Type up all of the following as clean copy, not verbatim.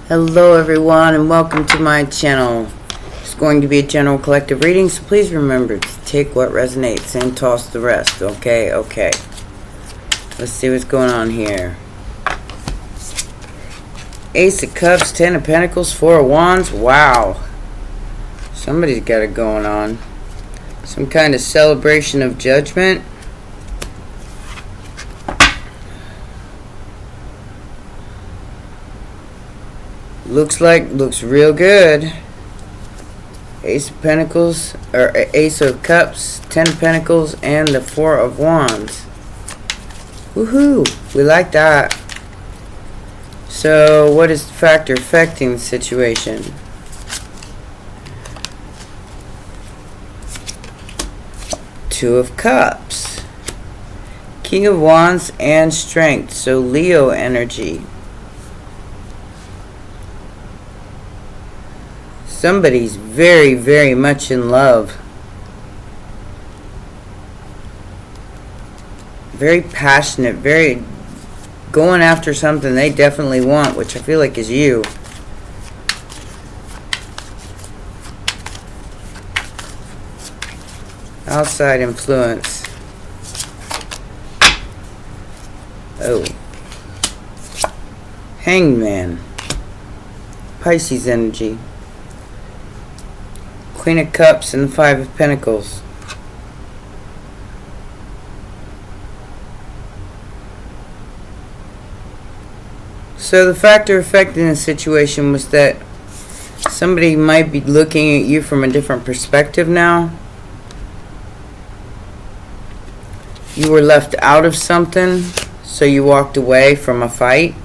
Hello everyone and welcome to my channel. It's going to be a general collective reading, so please remember to take what resonates and toss the rest. Okay. Let's see what's going on here. Ace of Cups, Ten of Pentacles, Four of Wands. Wow. Somebody's got it going on. Some kind of celebration of judgment. Looks real good. Ace of Pentacles, or Ace of Cups, Ten of Pentacles, and the Four of Wands. Woohoo! We like that. So, what is the factor affecting the situation? Two of Cups, King of Wands, and Strength. So, Leo energy. Somebody's very, very much in love. Very passionate, very going after something they definitely want, which I feel like is you. Outside influence. Oh. Hangman. Pisces energy. Queen of Cups and the Five of Pentacles. So the factor affecting the situation was that somebody might be looking at you from a different perspective now. You were left out of something, so you walked away from a fight.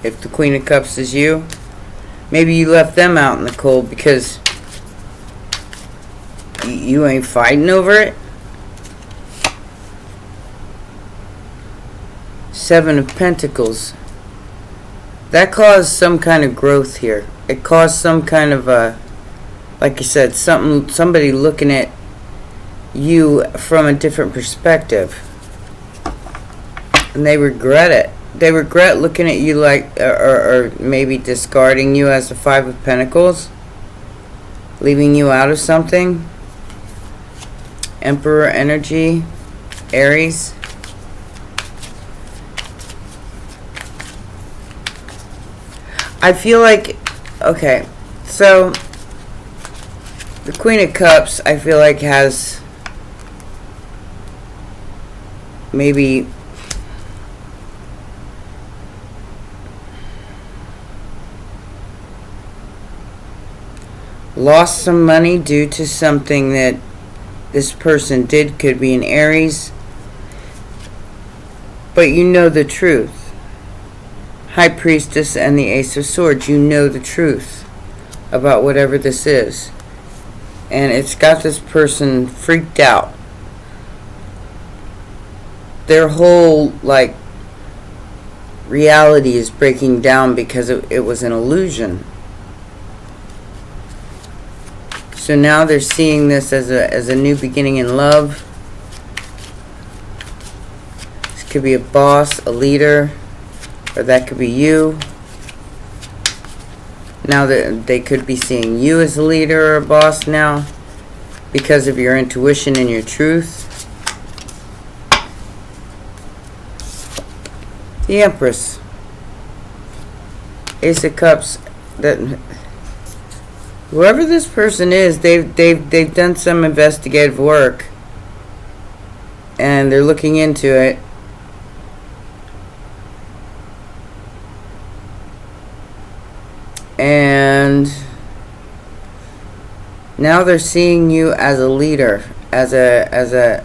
If the Queen of Cups is you. Maybe you left them out in the cold because you ain't fighting over it. Seven of Pentacles. That caused some kind of growth here. It caused some kind of like I said, somebody looking at you from a different perspective. And they regret it. They regret looking at you like, or maybe discarding you as the Five of Pentacles. Leaving you out of something. Emperor energy. Aries. I feel like, okay, so the Queen of Cups, I feel like has maybe lost some money due to something that this person did. Could be an Aries. But you know the truth. High Priestess and the Ace of Swords. You know the truth about whatever this is. And it's got this person freaked out. Their whole, like, reality is breaking down because it was an illusion. So now they're seeing this as a new beginning in love. This could be a boss, a leader, or that could be you. Now that they could be seeing you as a leader or a boss now because of your intuition and your truth. The Empress. Ace of Cups. That whoever this person is, they've done some investigative work and they're looking into it. And now they're seeing you as a leader, as a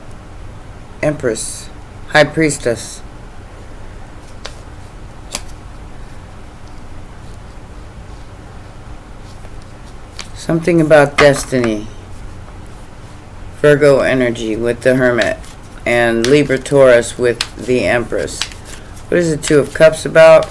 Empress, High Priestess. Something about destiny. Virgo energy with the Hermit. And Libra Taurus with the Empress. What is the Two of Cups about?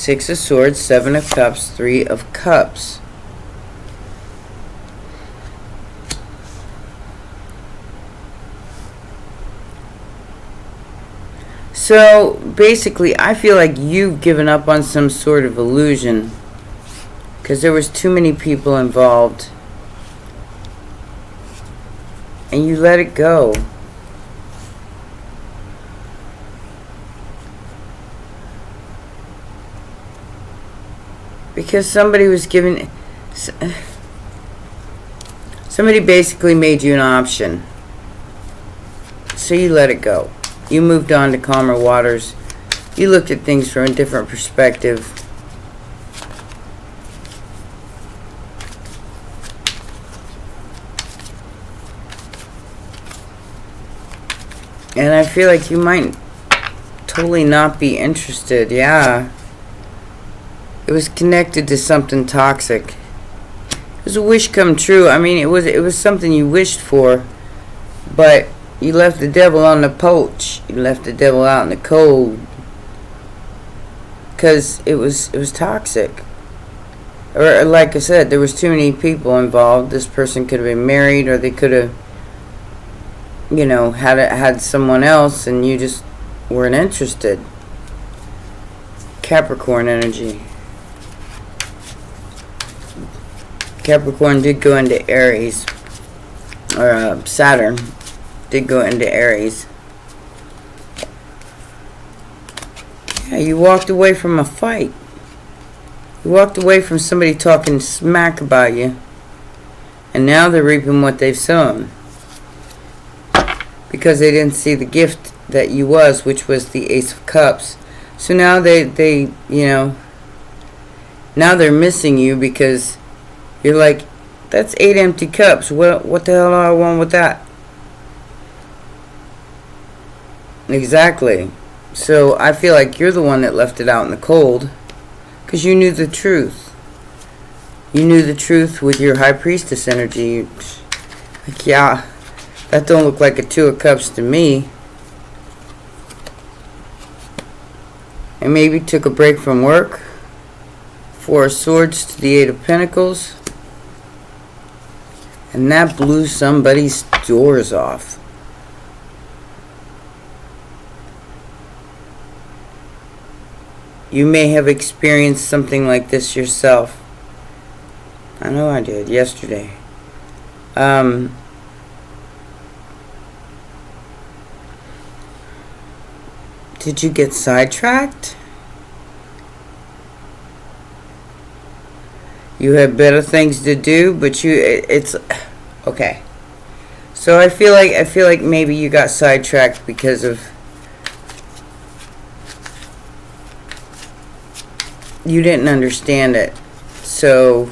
Six of Swords, Seven of Cups, Three of Cups. So basically, I feel like you've given up on some sort of illusion because there was too many people involved, and you let it go. Because somebody was giving, somebody basically made you an option. So you let it go. You moved on to calmer waters. You looked at things from a different perspective. And I feel like you might totally not be interested. Yeah. It was connected to something toxic. It was a wish come true. I mean, it was something you wished for, but you left the devil on the porch. You left the devil out in the cold because it was toxic. Or like I said, there was too many people involved. This person could have been married, or they could have, you know, had someone else, and you just weren't interested. Capricorn energy. Capricorn did go into Aries, or Saturn did go into Aries. Yeah, you walked away from a fight. You walked away from somebody talking smack about you, and now they're reaping what they've sown because they didn't see the gift that you was, which was the Ace of Cups. So now they you know, now they're missing you because you're like, that's 8 empty cups. What the hell do I want with that? Exactly. So I feel like you're the one that left it out in the cold because you knew the truth. You knew the truth with your High Priestess energy. Like, yeah, that don't look like a 2 of Cups to me. And maybe took a break from work. 4 of Swords to the 8 of Pentacles. And that blew somebody's doors off. You may have experienced something like this yourself. I know I did yesterday. Did you get sidetracked? You had better things to do, but it's okay. So I feel like maybe you got sidetracked because of you didn't understand it. So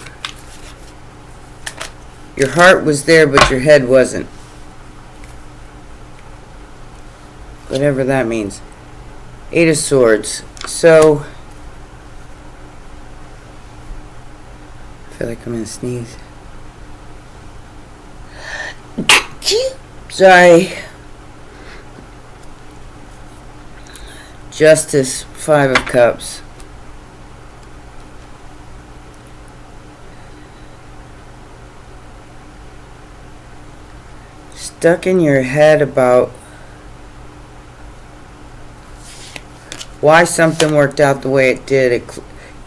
your heart was there, but your head wasn't. Whatever that means. 8 of Swords. So I feel like I'm gonna sneeze. Sorry. Justice, 5 of Cups. Stuck in your head about why something worked out the way it did.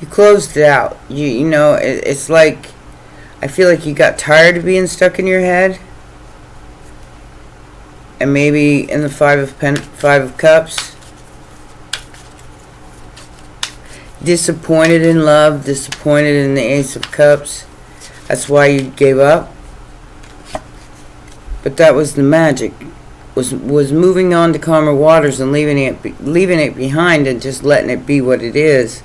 You closed it out. You know, it's like, I feel like you got tired of being stuck in your head. And maybe in the 5 of Cups, disappointed in love, disappointed in the Ace of Cups. That's why you gave up. But that was the magic. Was moving on to calmer waters and leaving it behind and just letting it be what it is.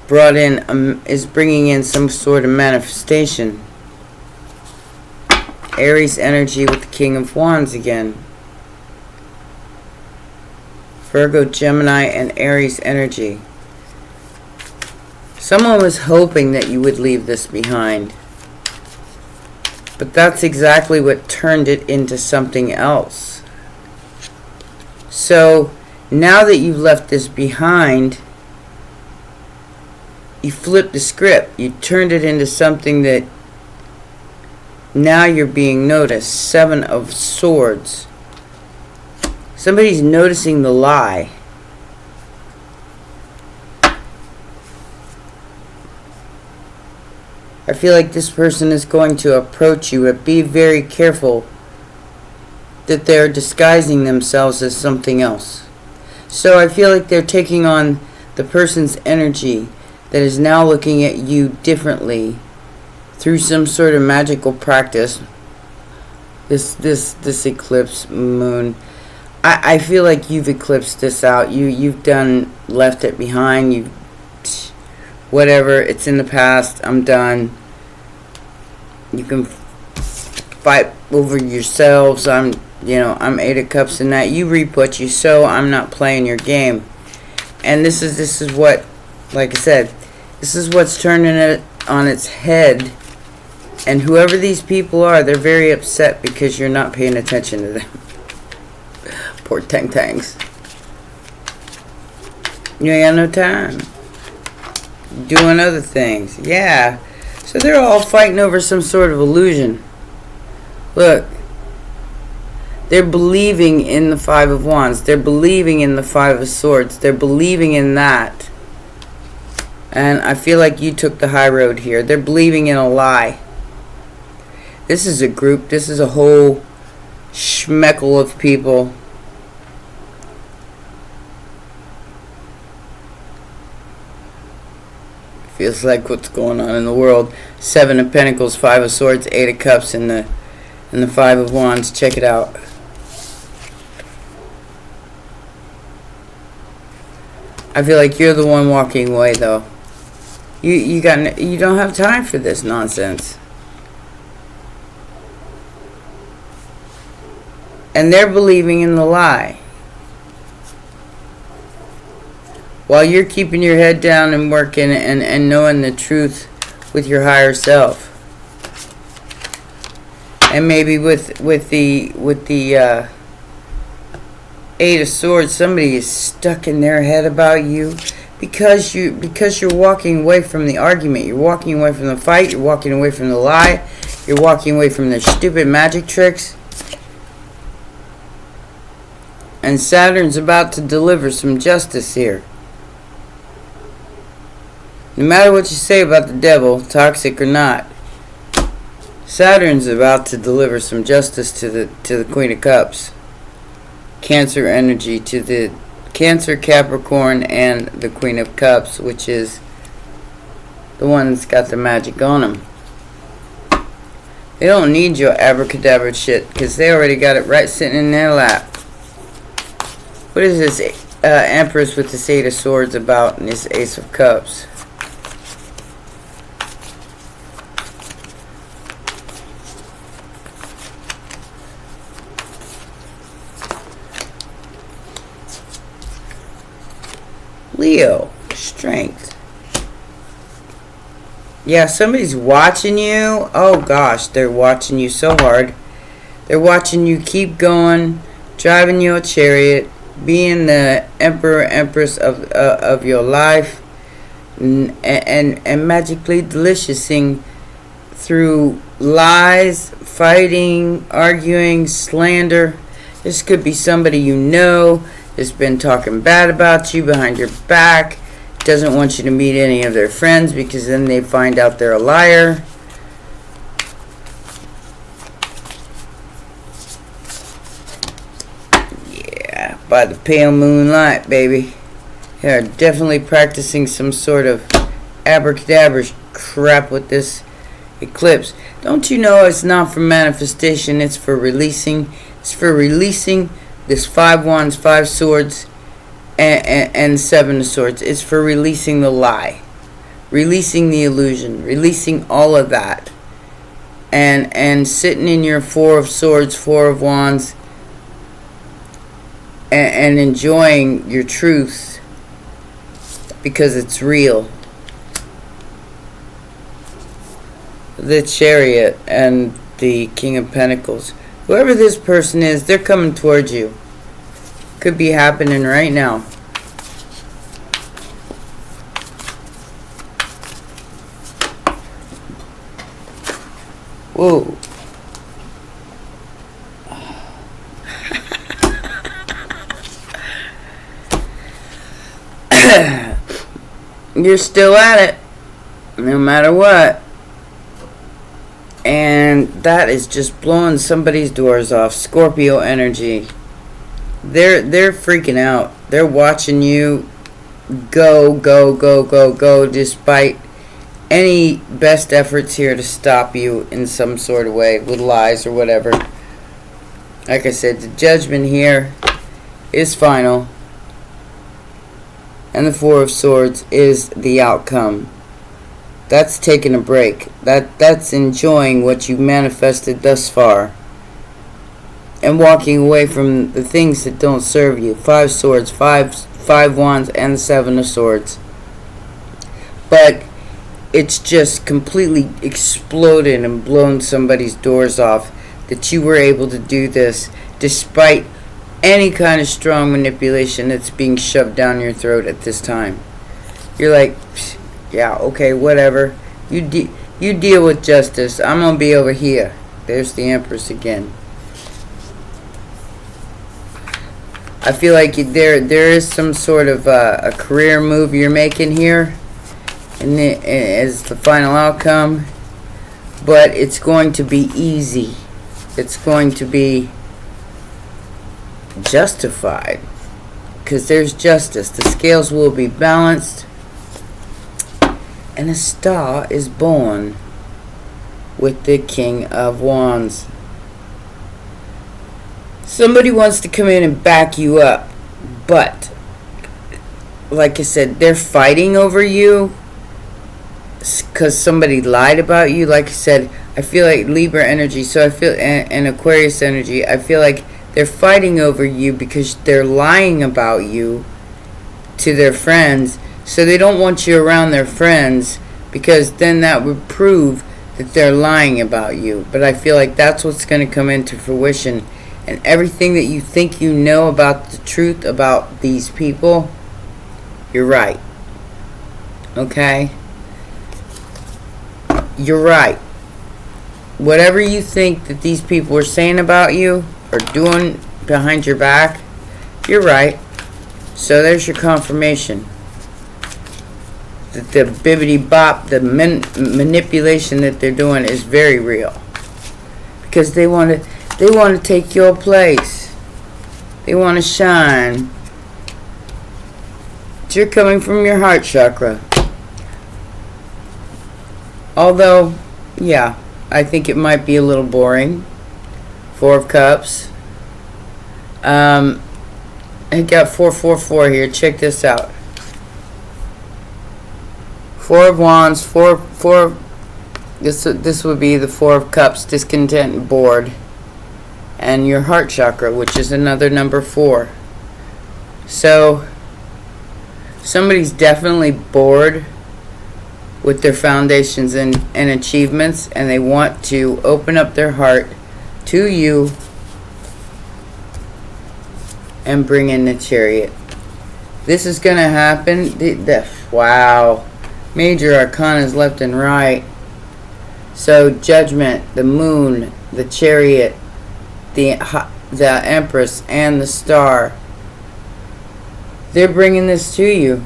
Is bringing in some sort of manifestation. Aries energy with the King of Wands again. Virgo, Gemini, and Aries energy. Someone was hoping that you would leave this behind. But that's exactly what turned it into something else. So Now that you've left this behind, you flipped the script. You turned it into something that now you're being noticed. 7 of Swords. Somebody's noticing the lie. I feel like this person is going to approach you, but be very careful that they're disguising themselves as something else. So I feel like they're taking on the person's energy that is now looking at you differently through some sort of magical practice. This eclipse moon. I feel like you've eclipsed this out. You've done, left it behind. You, whatever, it's in the past. I'm done. You can fight over yourselves. I'm 8 of Cups in that. You reap what you sow. I'm not playing your game. And this is what, like I said, this is what's turning it on its head. And whoever these people are, they're very upset because you're not paying attention to them. Poor Tang-Tangs. You ain't got no time. Doing other things. Yeah. So they're all fighting over some sort of illusion. Look. They're believing in the 5 of Wands. They're believing in the 5 of Swords. They're believing in that. And I feel like you took the high road here. They're believing in a lie. This is a group. This is a whole schmeckle of people. Feels like what's going on in the world. 7 of Pentacles, 5 of Swords, 8 of Cups, and the 5 of Wands. Check it out. I feel like you're the one walking away, though. You don't have time for this nonsense. And they're believing in the lie. While you're keeping your head down and working and knowing the truth with your higher self. And maybe with the 8 of Swords, somebody is stuck in their head about you because you're walking away from the argument. You're walking away from the fight. You're walking away from the lie. You're walking away from their stupid magic tricks. And Saturn's about to deliver some justice here. No matter what you say about the devil, toxic or not, Saturn's about to deliver some justice to the Queen of Cups. Cancer energy to the Cancer, Capricorn, and the Queen of Cups, which is the one that's got the magic on them. They don't need your abracadabra shit because they already got it right sitting in their lap. What is this Empress with this 8 of Swords about and this Ace of Cups? Leo, strength. Yeah, somebody's watching you. Oh gosh, they're watching you so hard. They're watching you keep going, driving your chariot, being the emperor, empress of your life, and magically deliciousing through lies, fighting, arguing, slander. This could be somebody you know has been talking bad about you behind your back, doesn't want you to meet any of their friends because then they find out they're a liar. Yeah, by the pale moonlight, baby. They're definitely practicing some sort of abracadabra crap with this eclipse. Don't you know it's not for manifestation, it's for releasing. It's for releasing this 5 Wands, 5 Swords, and 7 of Swords. It's for releasing the lie, releasing the illusion, releasing all of that, and sitting in your 4 of Swords, 4 of Wands, and enjoying your truth because it's real. The Chariot and the King of Pentacles. Whoever this person is, they're coming towards you. Could be happening right now. Whoa. You're still at it, no matter what. And that is just blowing somebody's doors off. Scorpio energy. They're freaking out. They're watching you go, despite any best efforts here to stop you in some sort of way with lies or whatever. Like I said, the judgment here is final. And the Four of Swords is the outcome. That's taking a break. That's enjoying what you've manifested thus far. And walking away from the things that don't serve you. 5 swords, 5 wands, and the 7 of swords. But it's just completely exploded and blown somebody's doors off that you were able to do this despite any kind of strong manipulation that's being shoved down your throat at this time. You're like, yeah, okay, whatever. You deal with justice. I'm going to be over here. There's the Empress again. I feel like there is some sort of a career move you're making here, and as the final outcome, but it's going to be easy. It's going to be justified because there's justice. The scales will be balanced, and a star is born with the King of Wands. Somebody wants to come in and back you up, but like I said, they're fighting over you because somebody lied about you. Like I said, I feel like Libra energy, so I feel, and Aquarius energy, I feel like they're fighting over you because they're lying about you to their friends, so they don't want you around their friends because then that would prove that they're lying about you. But I feel like that's what's going to come into fruition. And everything that you think you know about the truth about these people, you're right. Okay? You're right. Whatever you think that these people are saying about you or doing behind your back, you're right. So there's your confirmation. That the bibbity bop, the manipulation that they're doing is very real. Because they want to take your place. They want to shine. You're coming from your heart chakra. Although, yeah, I think it might be a little boring. 4 of Cups. I got 444 here. Check this out. 4 of Wands. This would be the 4 of Cups. Discontent and bored. And your heart chakra, which is another number 4. So somebody's definitely bored with their foundations and achievements, and they want to open up their heart to you and bring in the Chariot. This is going to happen. Wow. Major arcanas left and right. So Judgment, the Moon, the Chariot, the Empress, and the Star. They're bringing this to you.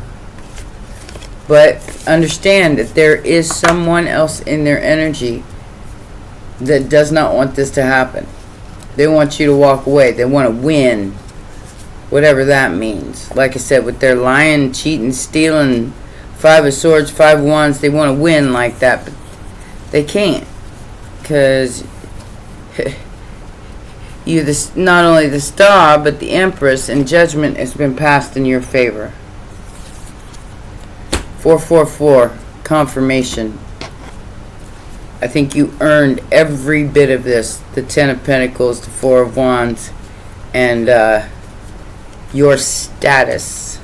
But understand that there is someone else in their energy that does not want this to happen. They want you to walk away. They want to win. Whatever that means. Like I said, with their lying, cheating, stealing, 5 of Swords, 5 of Wands, they want to win like that. But they can't. Because you, not only the Star, but the Empress, and Judgment has been passed in your favor. 444, confirmation. I think you earned every bit of this. The 10 of Pentacles, the 4 of Wands, and your status.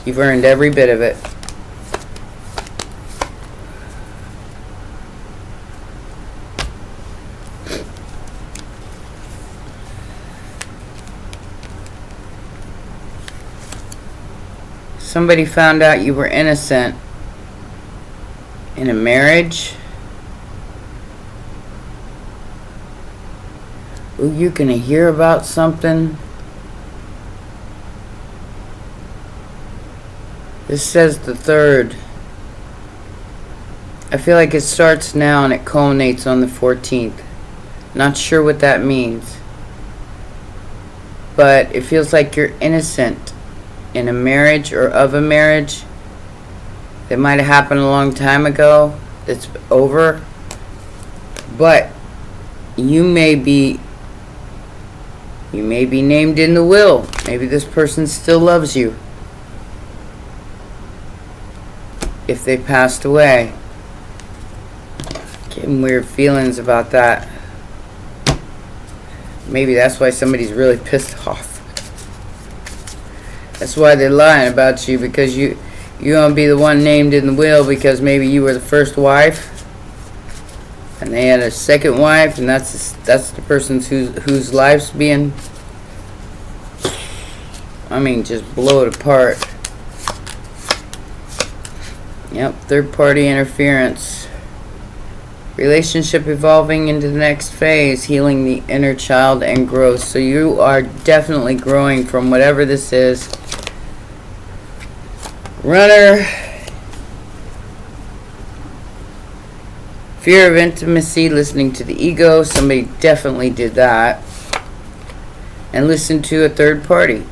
You've earned every bit of it. Somebody found out you were innocent in a marriage. Ooh, you're gonna hear about something. This says the 3rd. I feel like it starts now and it culminates on the 14th. Not sure what that means. But it feels like you're innocent in a marriage or of a marriage that might have happened a long time ago. That's over. But you may be named in the will. Maybe this person still loves you if they passed away. Getting weird feelings about that. Maybe that's why somebody's really pissed off. That's why they're lying about you, because you gonna be the one named in the will because maybe you were the first wife and they had a second wife, and that's the person's whose life's being, I mean, just blow it apart. Yep, third party interference. Relationship evolving into the next phase, healing the inner child and growth. So you are definitely growing from whatever this is. Runner. Fear of intimacy, listening to the ego. Somebody definitely did that. And listen to a third party.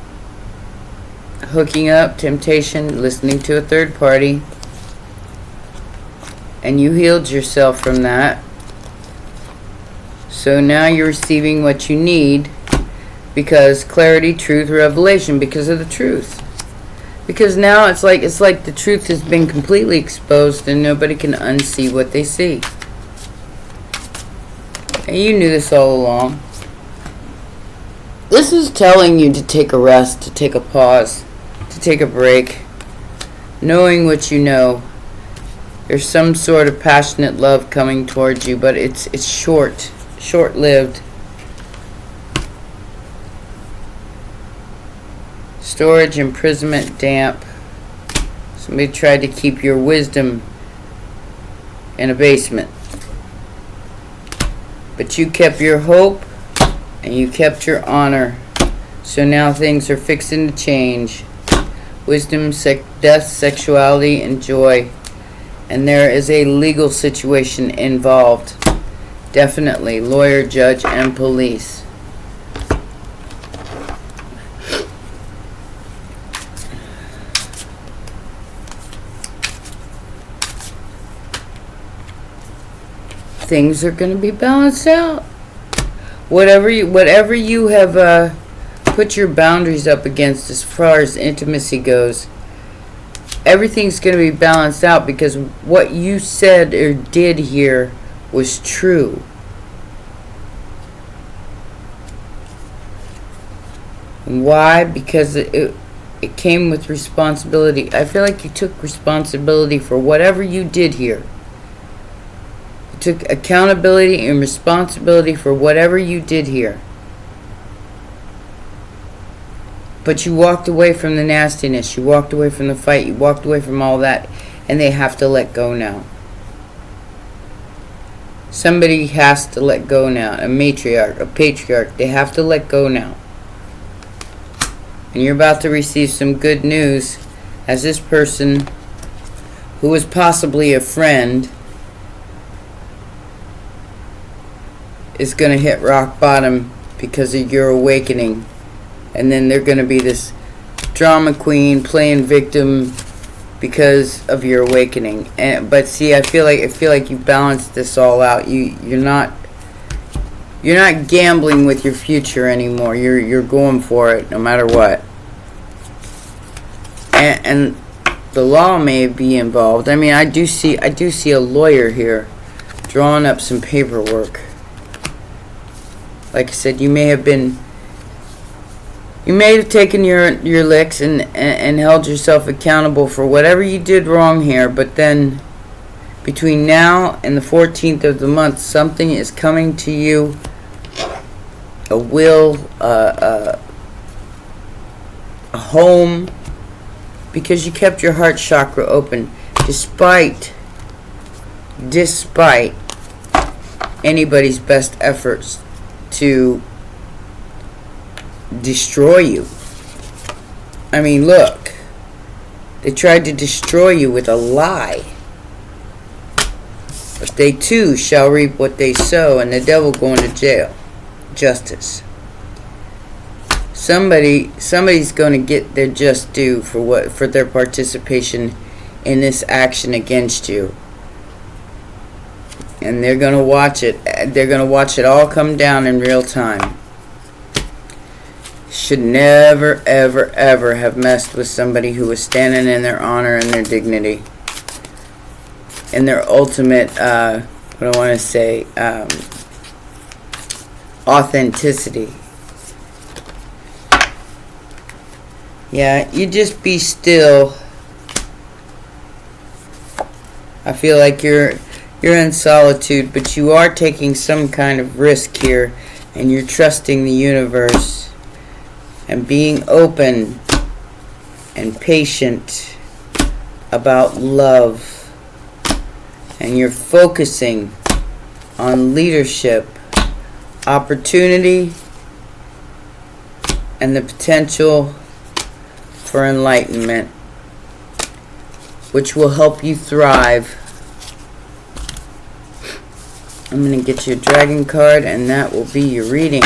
Hooking up, temptation, listening to a third party. And you healed yourself from that. So now you're receiving what you need, because clarity, truth, revelation, because of the truth. Because now it's like the truth has been completely exposed and nobody can unsee what they see. And you knew this all along. This is telling you to take a rest, to take a pause, to take a break. Knowing what you know. There's some sort of passionate love coming towards you, but it's short-lived. Storage, imprisonment, damp. Somebody tried to keep your wisdom in a basement. But you kept your hope and you kept your honor. So now things are fixing to change. Wisdom, death, sexuality, and joy. And there is a legal situation involved. Definitely. Lawyer, judge, and police. Things are going to be balanced out. Whatever you have put your boundaries up against as far as intimacy goes, everything's going to be balanced out, because what you said or did here was true. Why? Because it came with responsibility. I feel like you took responsibility for whatever you did here. You took accountability and responsibility for whatever you did here. But you walked away from the nastiness. You walked away from the fight. You walked away from all that. And they have to let go now. Somebody has to let go now. A matriarch, a patriarch. They have to let go now. And you're about to receive some good news, as this person, who was possibly a friend, is going to hit rock bottom because of your awakening. And then they're going to be this drama queen playing victim because of your awakening. But see, I feel like you balanced this all out. You're not gambling with your future anymore. You're going for it no matter what. And the law may be involved. I mean, I do see a lawyer here drawing up some paperwork. Like I said, you may have taken your licks and held yourself accountable for whatever you did wrong here, but then between now and the 14th of the month, something is coming to you. A will, a home, because you kept your heart chakra open despite anybody's best efforts to destroy you. I mean, look, they tried to destroy you with a lie. But they too shall reap what they sow, and the devil going to jail. Justice. Somebody's going to get their just due for their participation in this action against you. And they're going to watch it. They're going to watch it all come down in real time. Should never, ever, ever have messed with somebody who was standing in their honor and their dignity. And their ultimate, what I want to say, authenticity. Yeah, you just be still. I feel like you're in solitude, but you are taking some kind of risk here, and you're trusting the universe and being open and patient about love. And you're focusing on leadership, opportunity, and the potential for enlightenment, which will help you thrive. I'm going to get you a dragon card, and that will be your reading.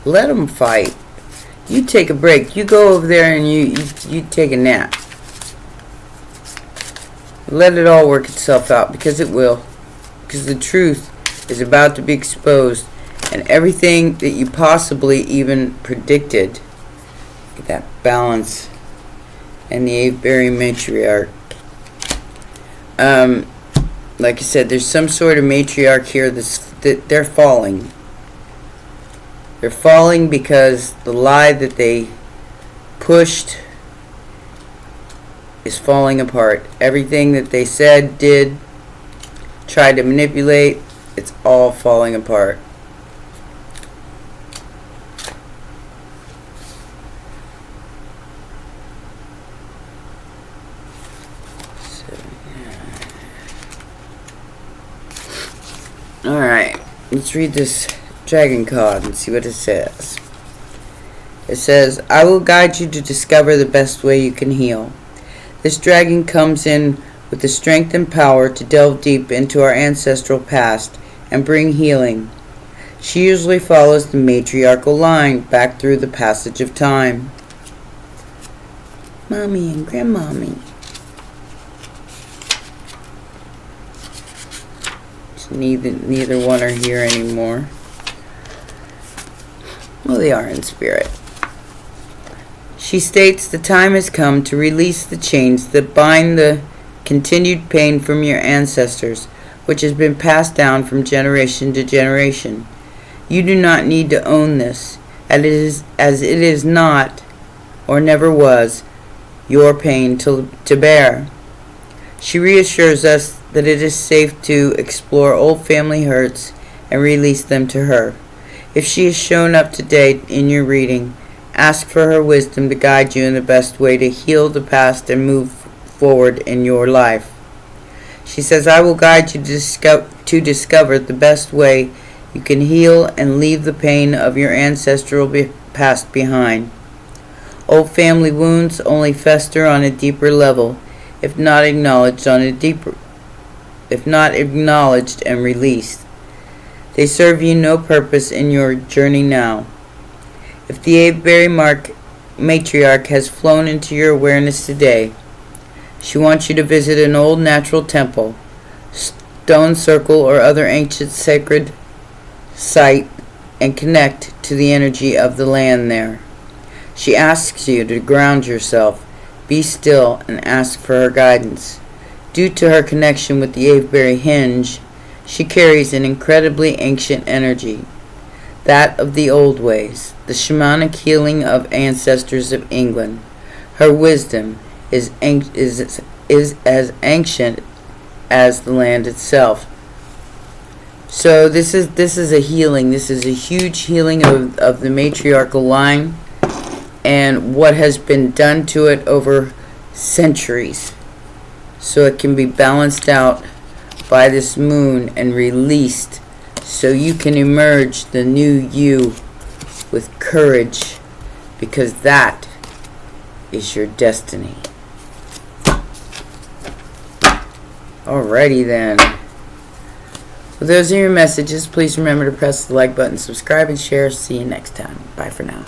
Let them fight. You take a break. You go over there and you take a nap. Let it all work itself out, because it will. Because the truth is about to be exposed, and everything that you possibly even predicted. Look at that balance. And the Avebury matriarch. Like I said, there's some sort of matriarch here that they're falling. They're falling because the lie that they pushed is falling apart. Everything that they said, did, tried to manipulate, it's all falling apart. Alright, let's read this dragon card and see what it says. It says, I will guide you to discover the best way you can heal. This dragon comes in with the strength and power to delve deep into our ancestral past and bring healing. She usually follows the matriarchal line back through the passage of time. Mommy and Grandmommy. Neither one are here anymore. Well, they are in spirit. She states the time has come to release the chains that bind the continued pain from your ancestors, which has been passed down from generation to generation. You do not need to own this, as it is not, or never was, your pain to bear. She reassures us that it is safe to explore old family hurts and release them to her. If she has shown up today in your reading, ask for her wisdom to guide you in the best way to heal the past and move forward in your life. She says, I will guide you to discover the best way you can heal and leave the pain of your ancestral past behind. Old family wounds only fester on a deeper level, if not acknowledged and released. They serve you no purpose in your journey now. If the Avebury matriarch has flown into your awareness today, she wants you to visit an old natural temple, stone circle, or other ancient sacred site and connect to the energy of the land there. She asks you to ground yourself, be still, and ask for her guidance. Due to her connection with the Avebury hinge, she carries an incredibly ancient energy, that of the old ways, the shamanic healing of ancestors of England. Her wisdom is as ancient as the land itself. So this is a healing. This is a huge healing of the matriarchal line and what has been done to it over centuries. So it can be balanced out by this moon and released, so you can emerge the new you with courage, because that is your destiny. Alrighty then. Well, those are your messages. Please remember to press the like button, subscribe, and share. See you next time. Bye for now.